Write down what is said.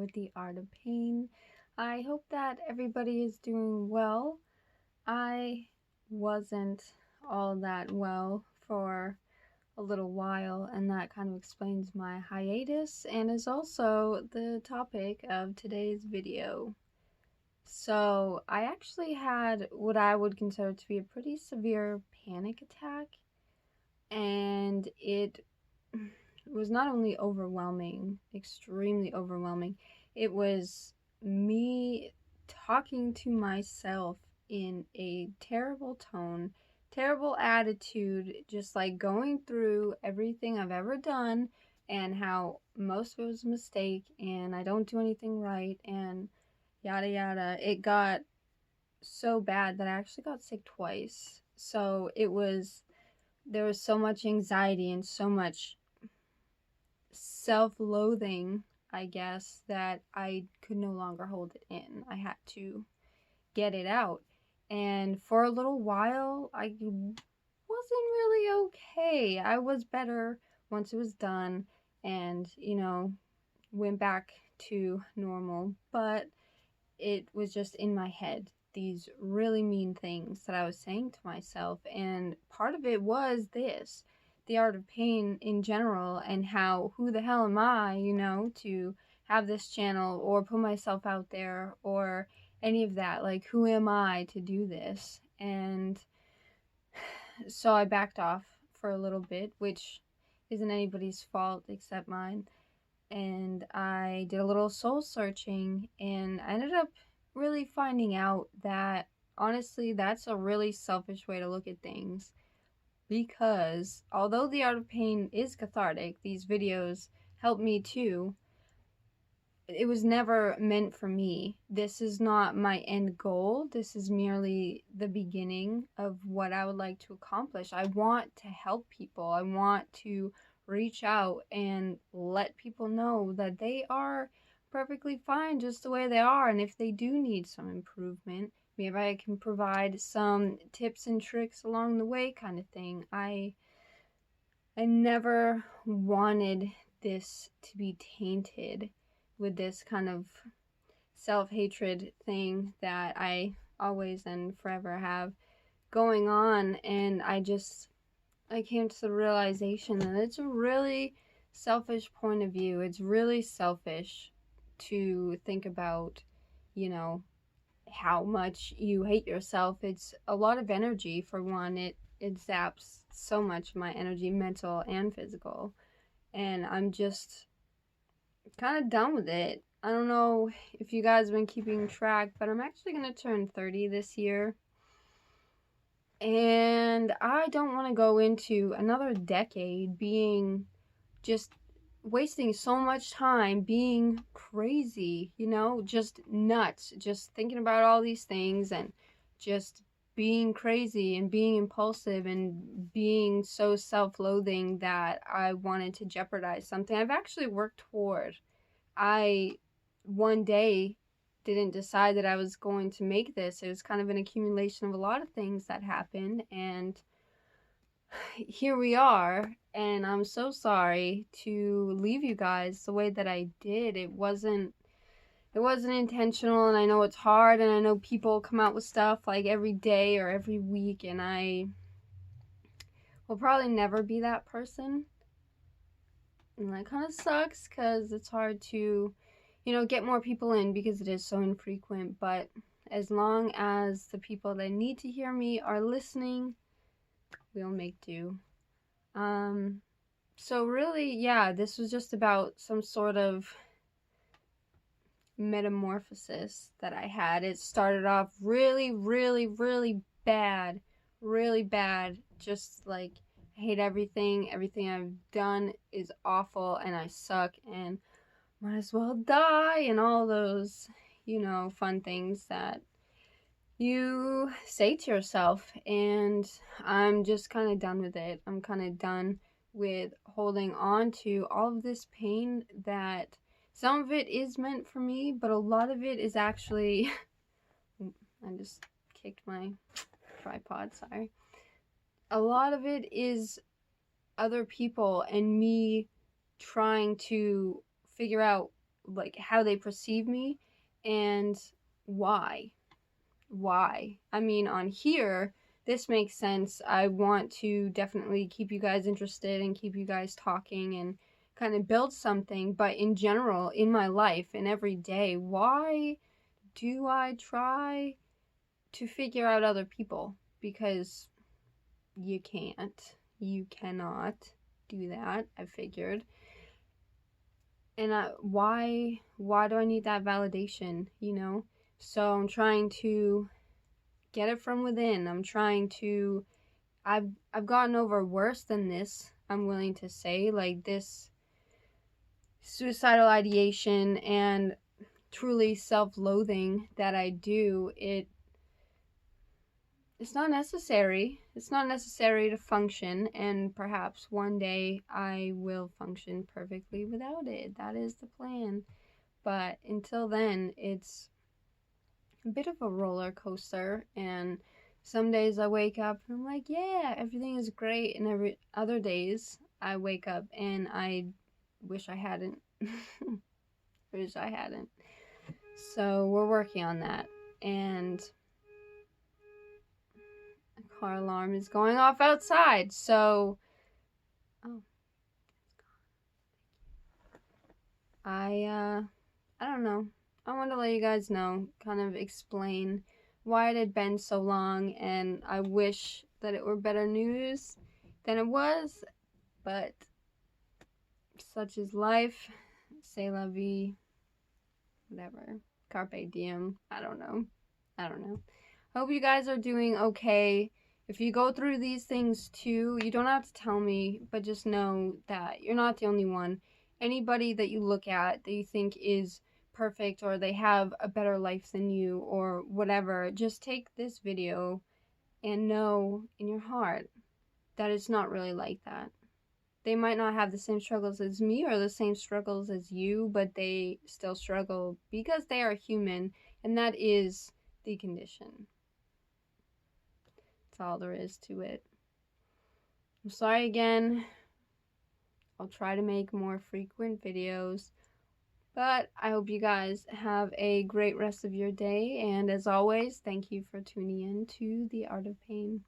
with the Art of Pain. I hope that everybody is doing well. I wasn't all that well for a little while, and that kind of explains my hiatus and is also the topic of today's video. So, I actually had what I would consider to be a pretty severe panic attack, and it was not only overwhelming, extremely overwhelming, it was me talking to myself in a terrible tone, terrible attitude, just like going through everything I've ever done and how most of it was a mistake and I don't do anything right and yada yada. It got so bad that I actually got sick twice. So there was so much anxiety and so much self-loathing, I guess, that I could no longer hold it in. I had to get it out. And for a little while, I wasn't really okay. I was better once it was done and, went back to normal, but it was just in my head, these really mean things that I was saying to myself. And part of it was this, the Art of Pain in general, and how, who the hell am I, to have this channel or put myself out there or any of that. Like, who am I to do this? And so I backed off for a little bit, which isn't anybody's fault except mine. And I did a little soul searching, and I ended up really finding out that honestly, that's a really selfish way to look at things. Because although The Art of Pain is cathartic, these videos help me too. It was never meant for me. This is not my end goal. This is merely the beginning of what I would like to accomplish. I want to help people. I want to reach out and let people know that they are perfectly fine just the way they are. And if they do need some improvement, maybe I can provide some tips and tricks along the way, kind of thing. I never wanted this to be tainted with this kind of self-hatred thing that I always and forever have going on. And I came to the realization that it's a really selfish point of view. It's really selfish to think about, how much you hate yourself. It's a lot of energy, for one. It zaps so much of my energy, mental and physical. And I'm just kind of done with it. I don't know if you guys have been keeping track, but I'm actually going to turn 30 this year. And I don't want to go into another decade being just wasting so much time being crazy, just nuts, just thinking about all these things and just being crazy and being impulsive and being so self-loathing that I wanted to jeopardize something I've actually worked toward. I one day didn't decide that I was going to make this. It was kind of an accumulation of a lot of things that happened, and here we are. And I'm so sorry to leave you guys the way that I did. It wasn't intentional, and I know it's hard, and I know people come out with stuff like every day or every week, and I will probably never be that person. And that kind of sucks because it's hard to, get more people in because it is so infrequent. But as long as the people that need to hear me are listening, we'll make do. So really, yeah, this was just about some sort of metamorphosis that I had. It started off really, really, really bad. Really bad. Just like, I hate everything. Everything I've done is awful and I suck and might as well die and all those, fun things that you say to yourself. And I'm just kind of done with it. I'm kind of done with holding on to all of this pain that some of it is meant for me, but a lot of it is actually I just kicked my tripod, sorry. A lot of it is other people and me trying to figure out like how they perceive me and why. I mean, on here, this makes sense. I want to definitely keep you guys interested and keep you guys talking and kind of build something. But in general, in my life and every day, why do I try to figure out other people? Because you can't. You cannot do that, I figured. And why do I need that validation, you know? So I'm trying to get it from within. I've gotten over worse than this, I'm willing to say, like this suicidal ideation and truly self-loathing that I do. It's not necessary. It's not necessary to function, and perhaps one day I will function perfectly without it. That is the plan. But until then, it's a bit of a roller coaster, and some days I wake up and I'm like, yeah, everything is great, and every other days I wake up and I wish I hadn't. Wish I hadn't. So we're working on that, and a car alarm is going off outside, so I don't know. I want to let you guys know, kind of explain why it had been so long, and I wish that it were better news than it was, but such is life. C'est la vie. Whatever. Carpe diem. I don't know. Hope you guys are doing okay. If you go through these things too, you don't have to tell me, but just know that you're not the only one. Anybody that you look at that you think is perfect or they have a better life than you or whatever, just take this video and know in your heart that it's not really like that. They might not have the same struggles as me or the same struggles as you, but they still struggle because they are human, and that is the condition. That's all there is to it. I'm sorry again. I'll try to make more frequent videos, but I hope you guys have a great rest of your day, and as always, thank you for tuning in to The Art of Pain.